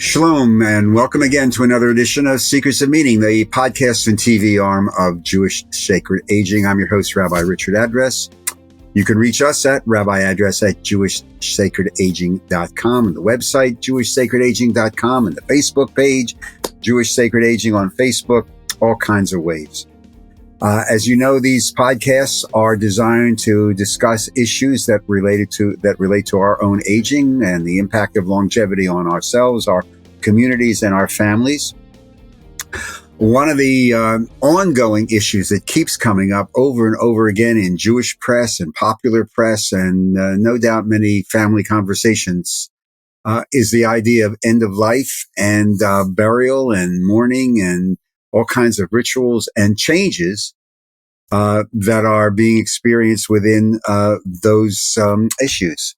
Shalom, and welcome again to another edition of Secrets of Meaning, the podcast and TV arm of Jewish Sacred Aging. I'm your host, Rabbi Richard Address. You can reach us at rabbiaddress@jewishsacredaging.com, and the website, jewishsacredaging.com, and the Facebook page, Jewish Sacred Aging on Facebook, all kinds of ways. As you know, these podcasts are designed to discuss issues that relate to our own aging and the impact of longevity on ourselves, our communities, and our families. One of the ongoing issues that keeps coming up over and over again in Jewish press and popular press, and no doubt many family conversations, is the idea of end of life and burial and mourning and all kinds of rituals and changes that are being experienced within those issues.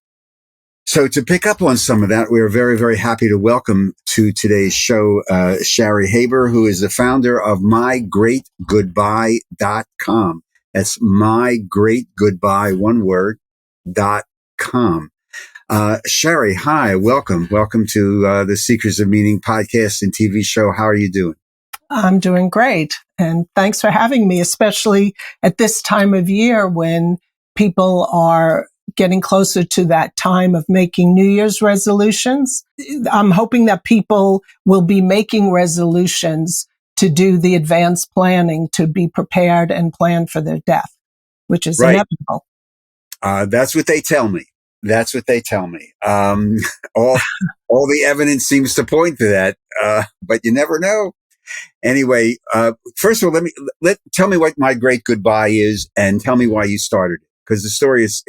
So to pick up on some of that, we are very, very happy to welcome to today's show Shari Haber, who is the founder of mygreatgoodbye.com. That's mygreatgoodbye, one word, .com. Shari, hi, welcome. Welcome to the Secrets of Meaning podcast and TV show. How are you doing? I'm doing great. And thanks for having me, especially at this time of year when people are getting closer to that time of making New Year's resolutions. I'm hoping that people will be making resolutions to do the advanced planning, to be prepared and plan for their death, which is inevitable. That's what they tell me. That's what they tell me. All the evidence seems to point to that, but you never know. Anyway, first of all, tell me what My Great Goodbye is, and tell me why you started it, because the story is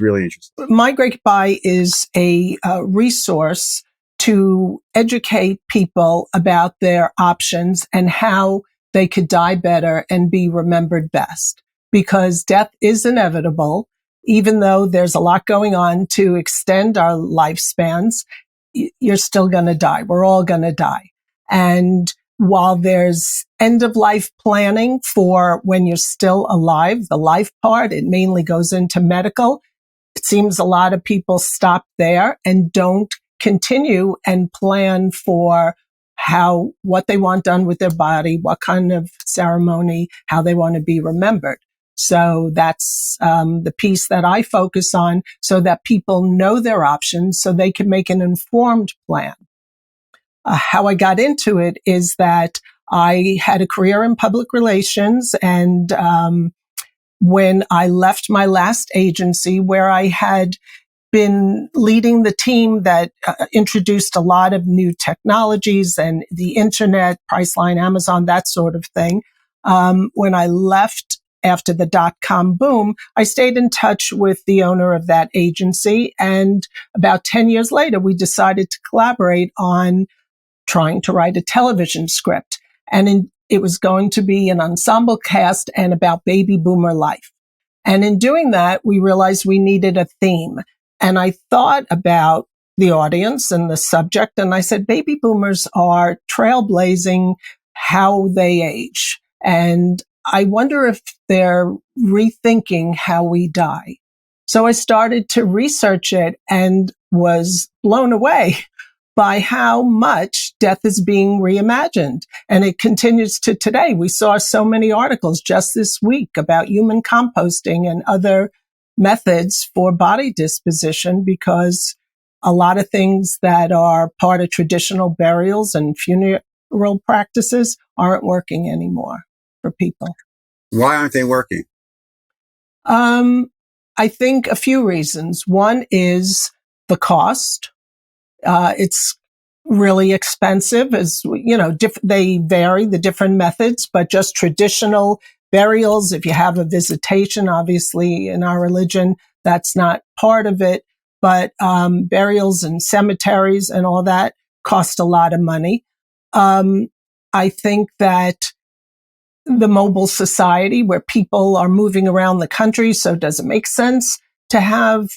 really interesting. My Great Goodbye is a resource to educate people about their options and how they could die better and be remembered best. Because death is inevitable, even though there's a lot going on to extend our lifespans, you're still going to die. We're all going to die. And while there's end of life planning for when you're still alive, the life part, it mainly goes into medical. It seems a lot of people stop there and don't continue and plan for what they want done with their body, what kind of ceremony, how they want to be remembered. So that's the piece that I focus on, so that people know their options so they can make an informed plan. How I got into it is that I had a career in public relations, and when I left my last agency, where I had been leading the team that introduced a lot of new technologies and the internet, Priceline, Amazon, that sort of thing, when I left after the .com boom, I stayed in touch with the owner of that agency, and about 10 years later, we decided to collaborate on trying to write a television script. And it was going to be an ensemble cast and about baby boomer life. And in doing that, we realized we needed a theme. And I thought about the audience and the subject, and I said, baby boomers are trailblazing how they age. And I wonder if they're rethinking how we die. So I started to research it and was blown away by how much death is being reimagined. And it continues to today. We saw so many articles just this week about human composting and other methods for body disposition, because a lot of things that are part of traditional burials and funeral practices aren't working anymore for people. Why aren't they working? I think a few reasons. One is the cost. It's really expensive, as you know, they vary, the different methods, but just traditional burials, if you have a visitation, obviously in our religion, that's not part of it, but burials in cemeteries and all that cost a lot of money. I think that the mobile society where people are moving around the country, so does it make sense to have,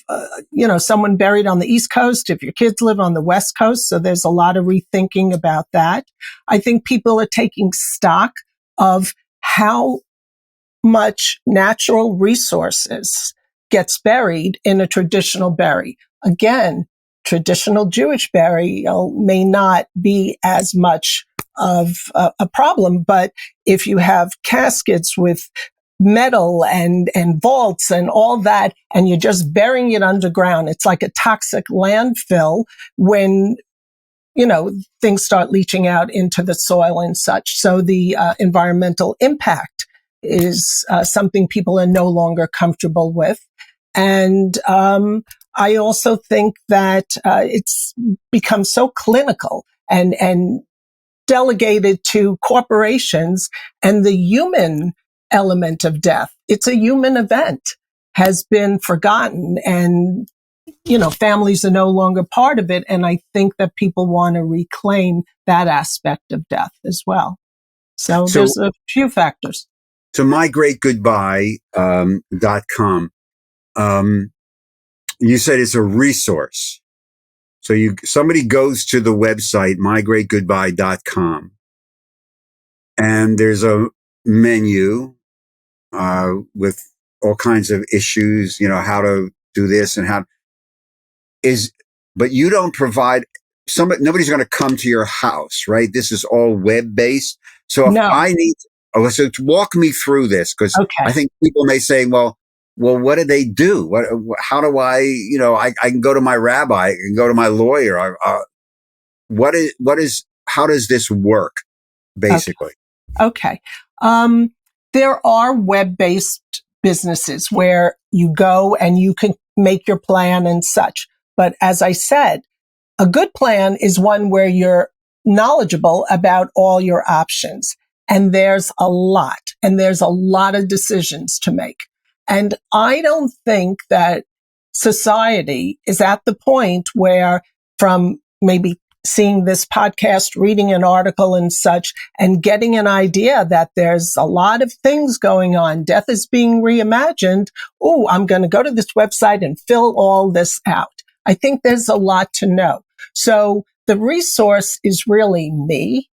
someone buried on the East Coast if your kids live on the West Coast? So there's a lot of rethinking about that. I think people are taking stock of how much natural resources gets buried in a traditional bury. Again, traditional Jewish burial may not be as much of a problem. But if you have caskets with metal and vaults and all that, and you're just burying it underground, it's like a toxic landfill when, things start leaching out into the soil and such. So the environmental impact is something people are no longer comfortable with. And I also think that it's become so clinical and delegated to corporations, and the human element of death, it's a human event, has been forgotten, and families are no longer part of it. And I think that people want to reclaim that aspect of death as well. So there's a few factors. So mygreatgoodbye.com, you said it's a resource. So somebody goes to the website, mygreatgoodbye.com, and there's a menu, with all kinds of issues, how to do this and but you don't provide nobody's going to come to your house, right? This is all web based. So if I need, so walk me through this, because I think people may say, well, what do they do? How do I can go to my rabbi, I can go to my lawyer. How does this work basically? Okay. There are web-based businesses where you go and you can make your plan and such. But as I said, a good plan is one where you're knowledgeable about all your options. And there's a lot of decisions to make. And I don't think that society is at the point where, from maybe seeing this podcast, reading an article and such, and getting an idea that there's a lot of things going on. Death is being reimagined. Oh, I'm going to go to this website and fill all this out. I think there's a lot to know. So the resource is really me.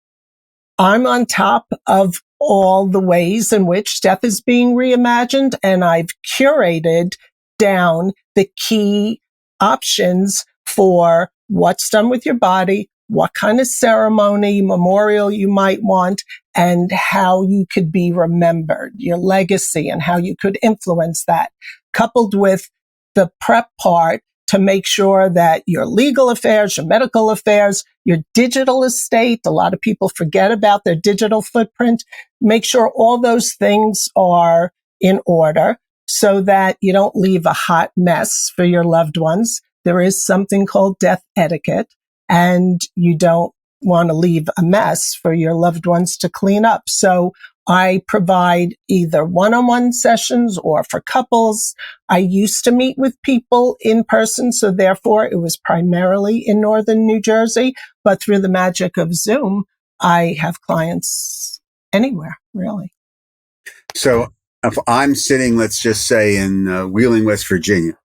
I'm on top of all the ways in which death is being reimagined, and I've curated down the key options for what's done with your body, what kind of ceremony, memorial you might want, and how you could be remembered, your legacy, and how you could influence that, coupled with the prep part to make sure that your legal affairs, your medical affairs, your digital estate, a lot of people forget about their digital footprint, make sure all those things are in order so that you don't leave a hot mess for your loved ones. There is something called death etiquette, and you don't want to leave a mess for your loved ones to clean up. So I provide either one-on-one sessions or for couples. I used to meet with people in person, so therefore it was primarily in northern New Jersey. But through the magic of Zoom, I have clients anywhere, really. So if I'm sitting, let's just say, in Wheeling, West Virginia,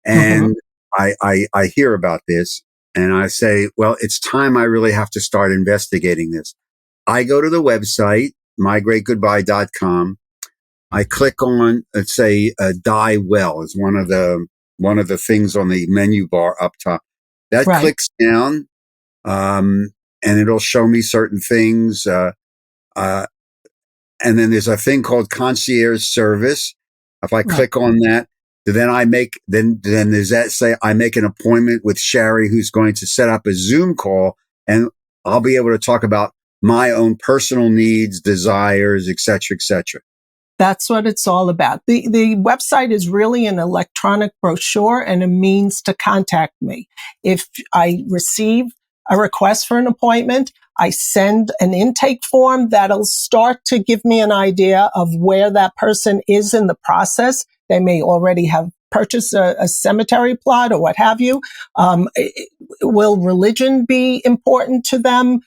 and I hear about this, and I say, well, it's time I really have to start investigating this. I go to the website, mygreatgoodbye.com. I click on, let's say, die well is one of the things on the menu bar up top. That clicks down, and it'll show me certain things. And then there's a thing called concierge service. If I click on that, then does that say I make an appointment with Shari, who's going to set up a Zoom call, and I'll be able to talk about my own personal needs, desires, et cetera, et cetera. That's what it's all about. The website is really an electronic brochure and a means to contact me. If I receive a request for an appointment, I send an intake form that'll start to give me an idea of where that person is in the process. They may already have purchased a cemetery plot or what have you. Will religion be important to them?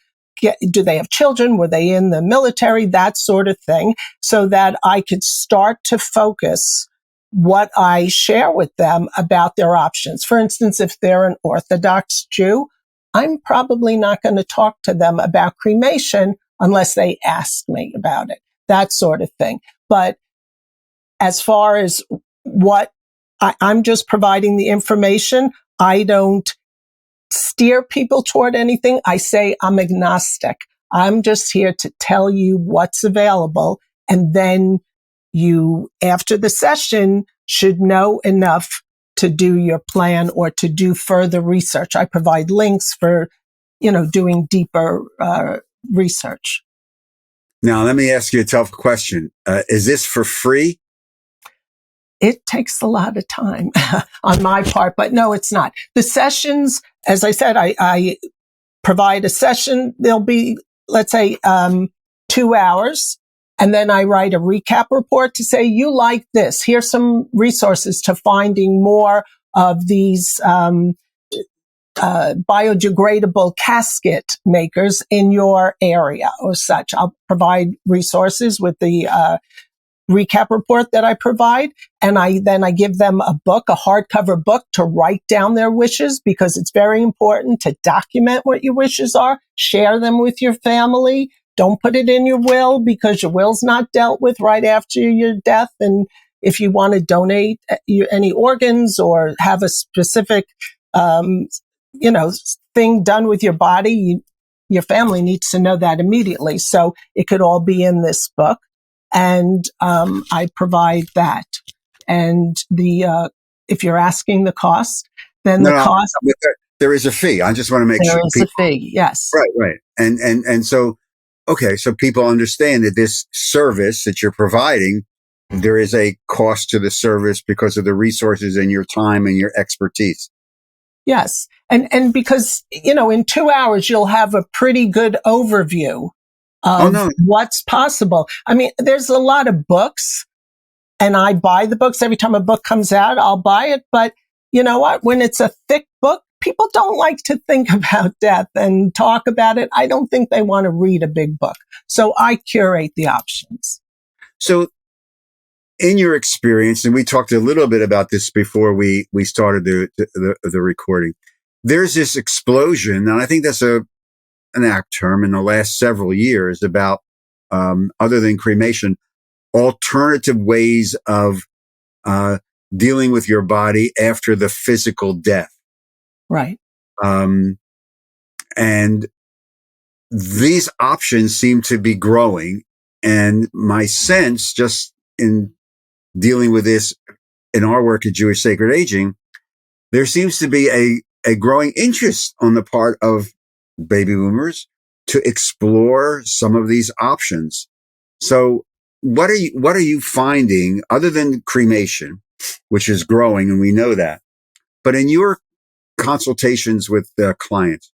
Do they have children? Were they in the military? That sort of thing, so that I could start to focus what I share with them about their options. For instance, if they're an Orthodox Jew, I'm probably not going to talk to them about cremation unless they ask me about it, that sort of thing. But as far as what I'm just providing the information, I don't steer people toward anything. I say I'm agnostic. I'm just here to tell you what's available. And then you, after the session, should know enough to do your plan or to do further research. I provide links for, doing deeper research. Now, let me ask you a tough question. Is this for free? It takes a lot of time on my part, but no, it's not. The sessions, as I said, I provide a session. There'll be, let's say, 2 hours. And then I write a recap report to say, you like this. Here's some resources to finding more of these biodegradable casket makers in your area or such. I'll provide resources with the recap report that I provide. And I give them a book, a hardcover book, to write down their wishes, because it's very important to document what your wishes are, share them with your family. Don't put it in your will, because your will's not dealt with right after your death. And if you want to donate any organs or have a specific, thing done with your body, your family needs to know that immediately. So it could all be in this book. And I provide that. And if you're asking the cost, then cost. There is a fee. I just want to make sure. There is a fee, yes. Right. And so, okay, so people understand that this service that you're providing, there is a cost to the service because of the resources and your time and your expertise. Yes. And because, in 2 hours, you'll have a pretty good overview of what's possible. I mean, there's a lot of books, and I buy the books. Every time a book comes out, I'll buy it. But you know what? When it's a thick book, people don't like to think about death and talk about it. I don't think they want to read a big book. So I curate the options. So in your experience, and we talked a little bit about this before we started the recording, there's this explosion, and I think that's an apt term, in the last several years about, other than cremation, alternative ways of dealing with your body after the physical death. Right. And these options seem to be growing. And my sense, just in dealing with this in our work at Jewish Sacred Aging, there seems to be a growing interest on the part of baby boomers to explore some of these options. So what are you finding, other than cremation, which is growing, and we know that, but in your consultations with clients,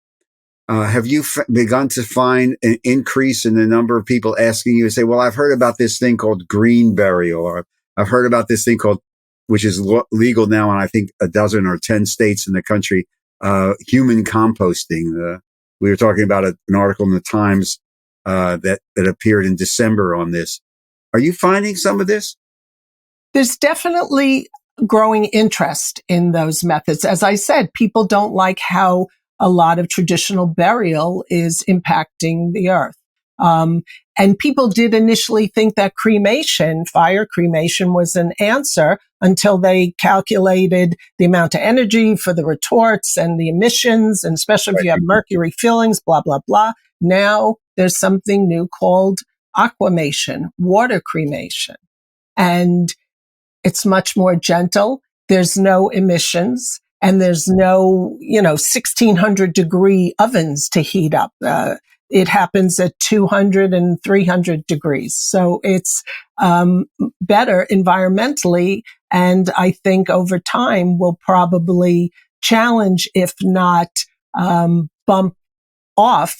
have you begun to find an increase in the number of people asking you to say, well, I've heard about this thing called green burial, or I've heard about this thing called, which is legal now in I think a dozen or 10 states in the country, human composting. We were talking about an article in the Times that appeared in December on this. Are you finding some of this? There's definitely growing interest in those methods. As I said, people don't like how a lot of traditional burial is impacting the earth. And people did initially think that fire cremation, was an answer, until they calculated the amount of energy for the retorts and the emissions, and especially if you have mercury fillings, blah, blah, blah. Now there's something new called aquamation, water cremation. And it's much more gentle. There's no emissions, and there's no, 1600 degree ovens to heat up. It happens at 200 and 300 degrees. So it's better environmentally. And I think over time will probably challenge, if not bump off,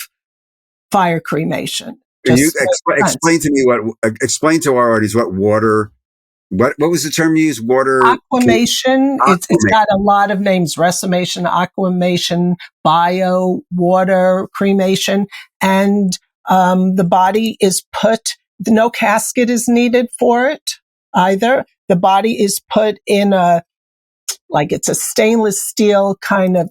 fire cremation. Can you explain to me explain to our audience what water, what was the term you used? Water aquamation. It's got a lot of names: resomation, aquamation, bio, water cremation, and the body is put. No casket is needed for it either. The body is put in it's a stainless steel kind of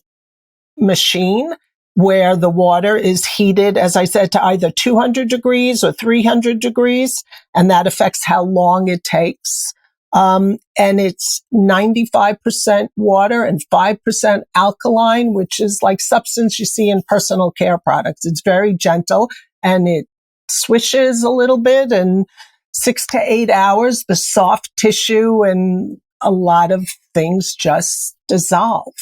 machine, where the water is heated, as I said, to either 200 degrees or 300 degrees, and that affects how long it takes And it's 95% water and 5% alkaline, which is like substance you see in personal care products. It's very gentle and it swishes a little bit, and 6 to 8 hours, the soft tissue and a lot of things just dissolve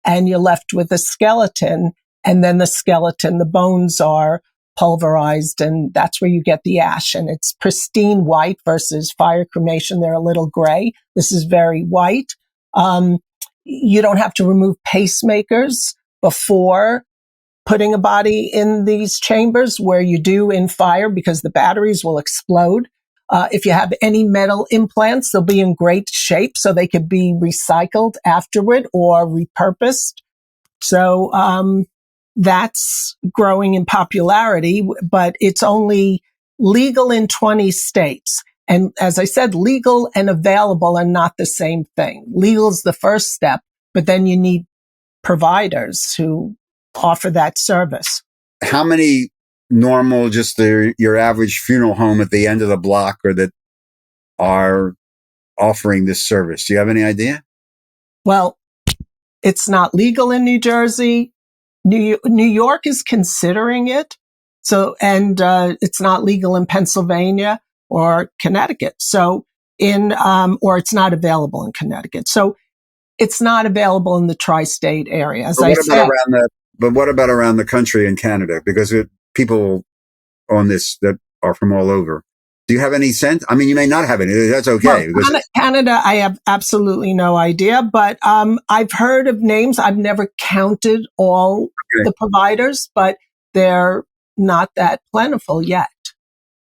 and you're left with a skeleton. And then the bones are pulverized, and that's where you get the ash. And it's pristine white versus fire cremation. They're a little gray. This is very white. You don't have to remove pacemakers before putting a body in these chambers where you do in fire, because the batteries will explode. If you have any metal implants, they'll be in great shape so they could be recycled afterward or repurposed. So that's growing in popularity, but it's only legal in 20 states. And as I said, legal and available are not the same thing. Legal is the first step, but then you need providers who offer that service. How many normal, just your average funeral home at the end of the block or that are offering this service? Do you have any idea? Well, it's not legal in New Jersey. New York is considering it. So, and it's not legal in Pennsylvania or Connecticut. So or it's not available in Connecticut. So it's not available in the tri-state area. As I said. But what about around the country in Canada? Because people on this that are from all over. Do you have any sense? I mean, you may not have any. That's okay. Well, Canada, I have absolutely no idea, but I've heard of names. I've never counted all the providers, but they're not that plentiful yet.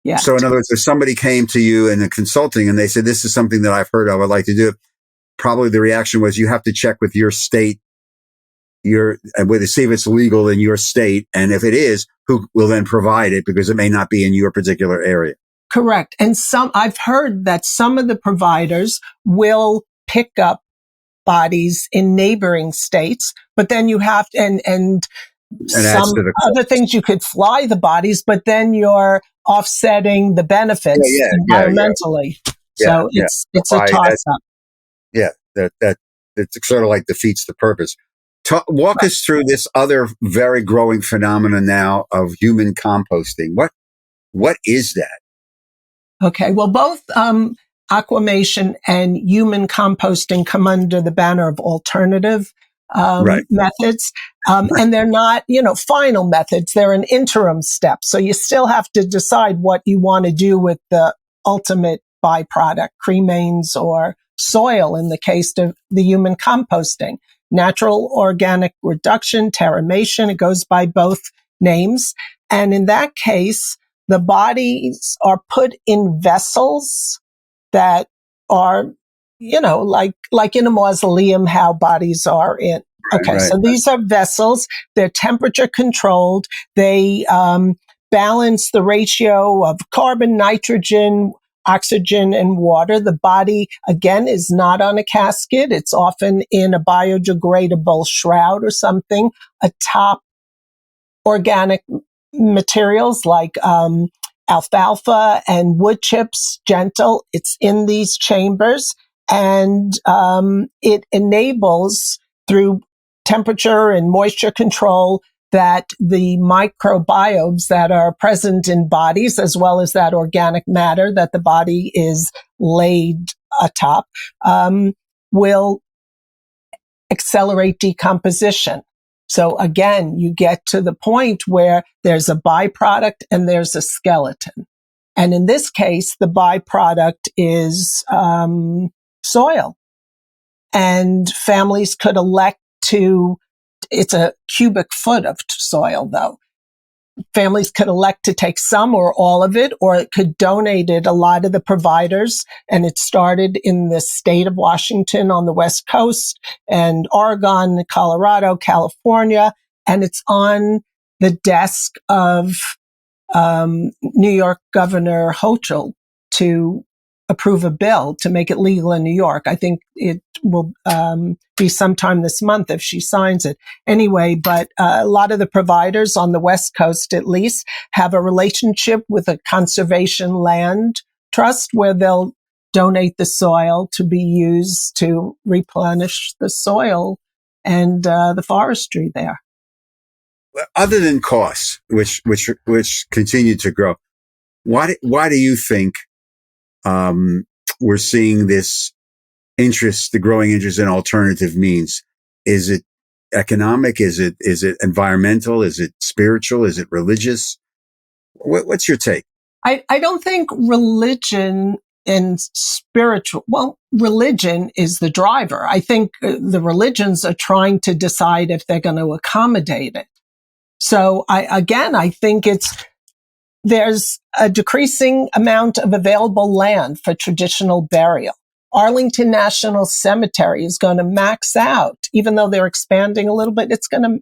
Yeah. So in other words, if somebody came to you in a consulting and they said, this is something that I've heard of, I'd like to do it, probably the reaction was, you have to check with your state, to see if it's legal in your state. And if it is, who will then provide it, because it may not be in your particular area. Correct. And I've heard that some of the providers will pick up bodies in neighboring states, but then you have to, and some other things, you could fly the bodies, but then you're offsetting the benefits environmentally. So it's a toss up. Yeah. That it sort of like defeats the purpose. Walk us through this other very growing phenomenon now of human composting. What is that? Okay. Well, both aquamation and human composting come under the banner of alternative methods. And they're not, final methods. They're an interim step. So you still have to decide what you want to do with the ultimate byproduct, cremains or soil in the case of the human composting. Natural organic reduction, terramation, it goes by both names. And in that case, the bodies are put in vessels that are, like in a mausoleum, how bodies are in. Okay. So these are vessels. They're temperature controlled. They, balance the ratio of carbon, nitrogen, oxygen, and water. The body, again, is not on a casket. It's often in a biodegradable shroud or something atop organic materials like alfalfa and wood chips, gentle. It's in these chambers, and it enables, through temperature and moisture control, that the microbiomes that are present in bodies, as well as that organic matter that the body is laid atop, will accelerate decomposition. So again, you get to the point where there's a byproduct and there's a skeleton. And in this case, the byproduct is soil. And families could elect to, it's a cubic foot of soil though. Families could elect to take some or all of it, or it could donate it. A lot of the providers, and it started in the state of Washington on the West Coast, and Oregon, Colorado, California, and it's on the desk of New York Governor Hochul to approve a bill to make it legal in New York. I think it will be sometime this month if she signs it. Anyway, but a lot of the providers on the West Coast, at least, have a relationship with a conservation land trust where they'll donate the soil to be used to replenish the soil and the forestry there. Other than costs, which continue to grow, why do you think we're seeing this interest, the growing interest in alternative means? Is it economic? Is it environmental? Is it spiritual? Is it religious? What's your take? I don't think religion and spiritual, well, religion is the driver. I think the religions are trying to decide if they're going to accommodate it. So I think there's a decreasing amount of available land for traditional burial. Arlington National Cemetery is going to max out, even though they're expanding a little bit,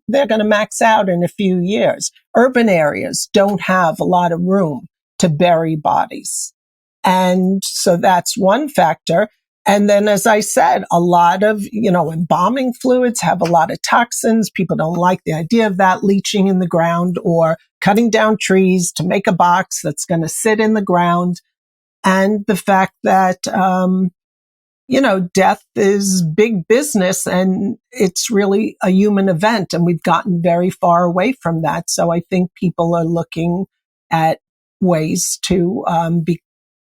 they're going to max out in a few years. Urban areas don't have a lot of room to bury bodies. And so that's one factor. And then, as I said, a lot of, embalming fluids have a lot of toxins. People don't like the idea of that leaching in the ground, or cutting down trees to make a box that's going to sit in the ground. And the fact that, death is big business and it's really a human event. And we've gotten very far away from that. So I think people are looking at ways to be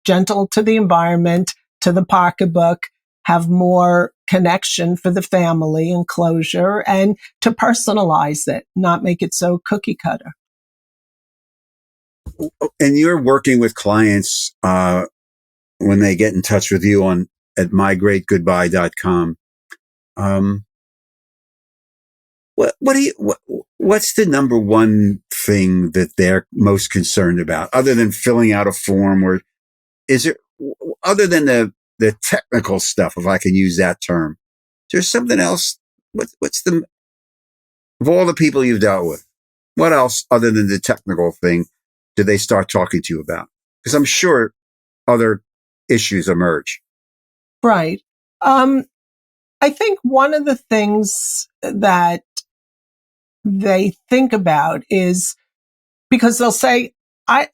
gentle to the environment, to the pocketbook, have more connection for the family and closure, and to personalize it, not make it so cookie cutter. And you're working with clients when they get in touch with you at mygreatgoodbye.com. What's the number one thing that they're most concerned about, other than filling out a form, or is it, other than the technical stuff, if I can use that term, there's something else? Of all the people you've dealt with, what else other than the technical thing do they start talking to you about? Because I'm sure other issues emerge. Right. I think one of the things that they think about is, because they'll say, I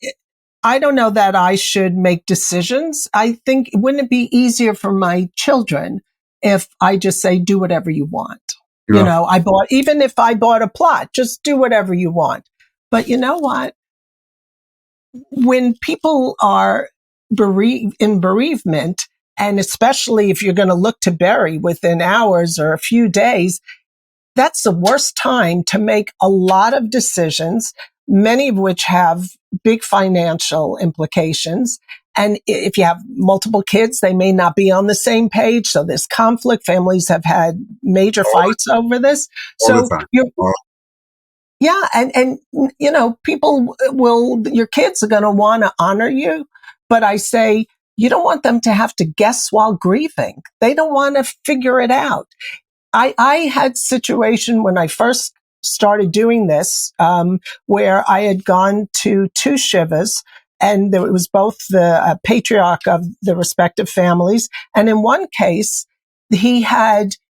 don't know that I should make decisions. I think, wouldn't it be easier for my children if I just say, do whatever you want? Yeah. Even if I bought a plot, just do whatever you want. But you know what? When people are in bereavement, and especially if you're going to look to bury within hours or a few days, that's the worst time to make a lot of decisions, many of which have big financial implications. And if you have multiple kids, they may not be on the same page. So there's conflict. Families have had major fights over this. So your kids are going to want to honor you. But I say, you don't want them to have to guess while grieving. They don't want to figure it out. I had a situation when I first started doing this, where I had gone to 2 shivas, and it was both the patriarch of the respective families. And in one case, he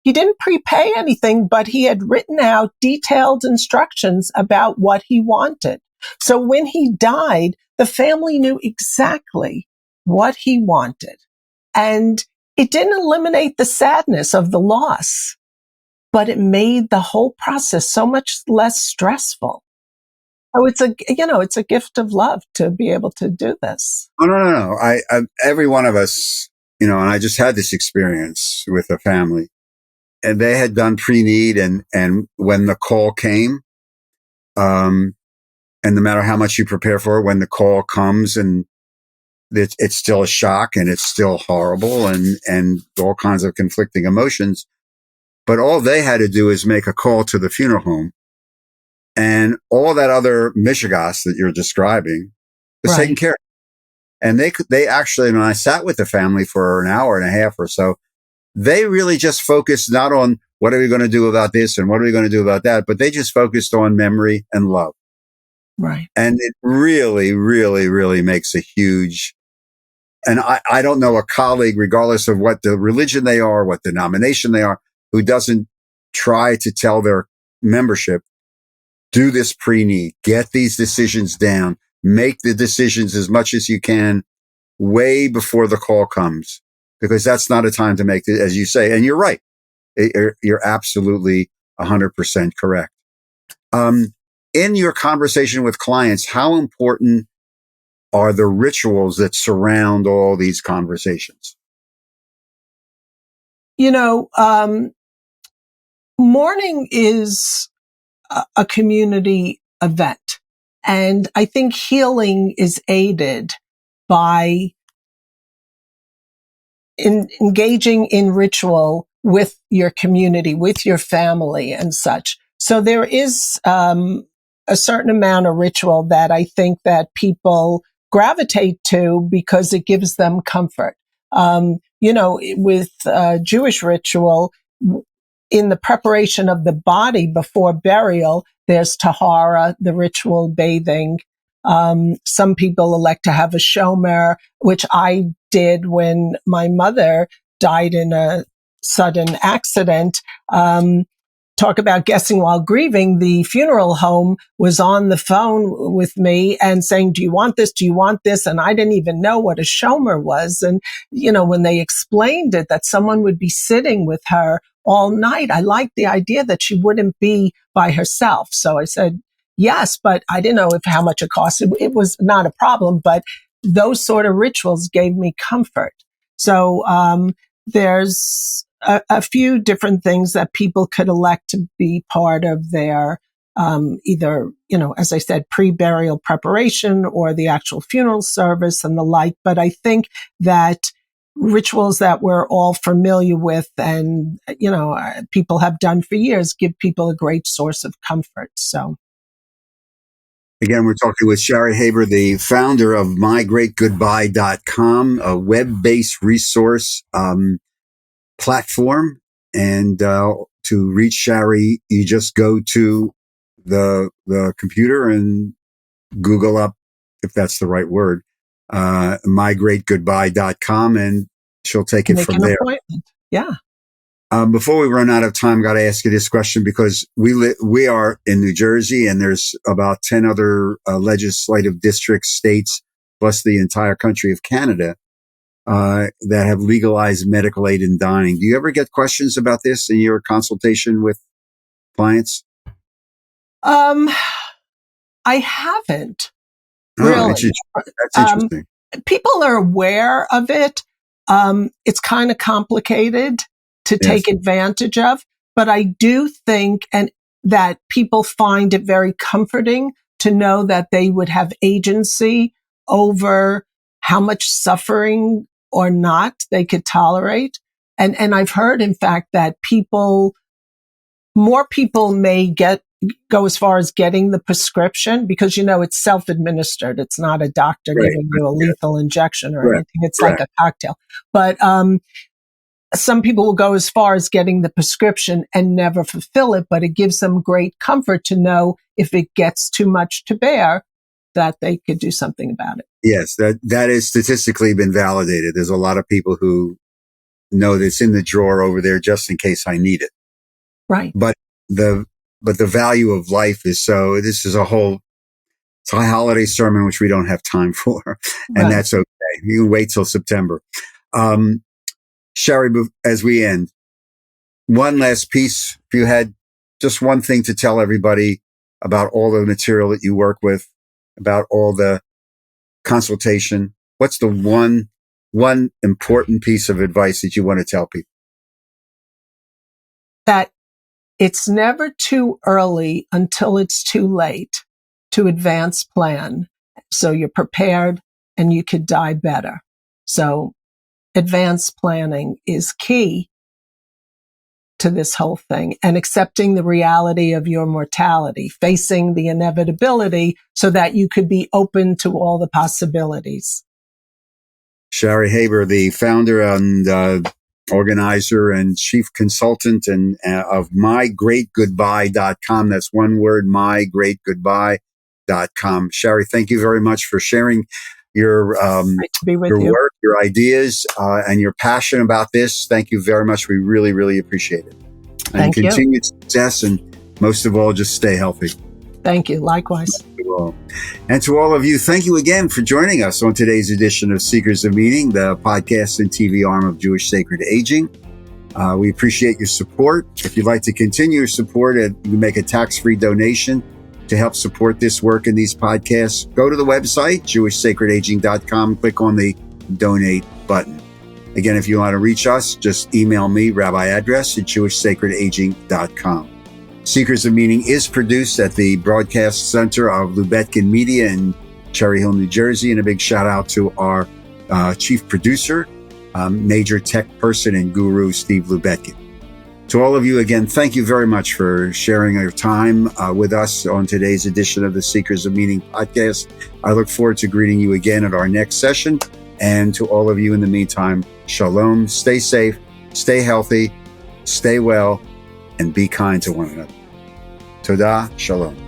didn't prepay anything, but he had written out detailed instructions about what he wanted. So when he died, the family knew exactly what he wanted. And it didn't eliminate the sadness of the loss, but it made the whole process so much less stressful. So it's a gift of love to be able to do this. Oh, no. I every one of us, and I just had this experience with a family, and they had done pre-need, and when the call came, and no matter how much you prepare for it, when the call comes, and it's still a shock, and it's still horrible, and all kinds of conflicting emotions. But all they had to do is make a call to the funeral home, and all that other mishigas that you're describing was taken care of. And they actually, when I sat with the family for an hour and a half or so, they really just focused not on what are we going to do about this and what are we going to do about that, but they just focused on memory and love. Right. And it really, really, really makes a huge, and I don't know a colleague, regardless of what the religion they are, what denomination they are, who doesn't try to tell their membership, do this pre-need, get these decisions down, make the decisions as much as you can way before the call comes. because that's not a time to make it, as you say. And you're right. You're absolutely 100% correct. In your conversation with clients, how important are the rituals that surround all these conversations? Mourning is a community event. And I think healing is aided by engaging in ritual with your community, with your family and such. So there is a certain amount of ritual that I think that people gravitate to because it gives them comfort. With Jewish ritual, in the preparation of the body before burial, there's tahara, the ritual bathing. Some people elect to have a shomer, which I did when my mother died in a sudden accident. Talk about guessing while grieving. The funeral home was on the phone with me and saying, do you want this? Do you want this? And I didn't even know what a shomer was. And, when they explained it, that someone would be sitting with her all night, I liked the idea that she wouldn't be by herself. So I said, yes, but I didn't know how much it cost. It was not a problem, but those sort of rituals gave me comfort. So, there's a few different things that people could elect to be part of their, either, as I said, pre-burial preparation or the actual funeral service and the like. But I think that rituals that we're all familiar with and, people have done for years give people a great source of comfort. So. Again, we're talking with Shari Haber, the founder of mygreatgoodbye.com, a web-based resource platform. And to reach Shari, you just go to the computer and Google up, if that's the right word, mygreatgoodbye.com, and she'll take it from there. Appointment. Yeah. Before we run out of time, got to ask you this question because we are in New Jersey and there's about 10 other legislative districts, states, plus the entire country of Canada that have legalized medical aid in dying. Do you ever get questions about this in your consultation with clients? I haven't. Really? That's interesting. People are aware of it. It's kind of complicated to take advantage of, but I do think that people find it very comforting to know that they would have agency over how much suffering or not they could tolerate. And I've heard, in fact, that more people may go as far as getting the prescription because, it's self-administered. It's not a doctor giving you a lethal injection or anything. It's like a cocktail. But some people will go as far as getting the prescription and never fulfill it, but it gives them great comfort to know if it gets too much to bear, that they could do something about it. Yes, that is statistically been validated. There's a lot of people who know that it's in the drawer over there just in case I need it. Right. But the value of life is this is it's a holiday sermon, which we don't have time for. And that's okay. You can wait till September. Shari, as we end, one last piece. If you had just one thing to tell everybody about all the material that you work with, about all the consultation, what's the one important piece of advice that you want to tell people? That it's never too early until it's too late to advance plan. So you're prepared and you could die better. So advanced planning is key to this whole thing, and accepting the reality of your mortality, facing the inevitability so that you could be open to all the possibilities. Shari Haber, the founder and organizer and chief consultant of mygreatgoodbye.com. That's one word, mygreatgoodbye.com. Shari, thank you very much for sharing your work, your ideas, and your passion about this. Thank you very much. We really, really appreciate it. And Thank you. Continued success, and most of all, just stay healthy. Thank you. Likewise. all. And to all of you, thank you again for joining us on today's edition of Seekers of Meaning, the podcast and TV arm of Jewish Sacred Aging. We appreciate your support. If you'd like to continue your support, you can make a tax-free donation to help support this work and these podcasts. Go to the website, jewishsacredaging.com, click on the donate button. Again, if you want to reach us, just email me, rabbi address at jewishsacredaging.com. Seekers of Meaning is produced at the Broadcast Center of Lubetkin Media in Cherry Hill, New Jersey. And a big shout out to our chief producer, major tech person and guru, Steve Lubetkin. To all of you, again, thank you very much for sharing your time with us on today's edition of the Seekers of Meaning podcast. I look forward to greeting you again at our next session. And to all of you in the meantime, shalom, stay safe, stay healthy, stay well, and be kind to one another. Todah, shalom.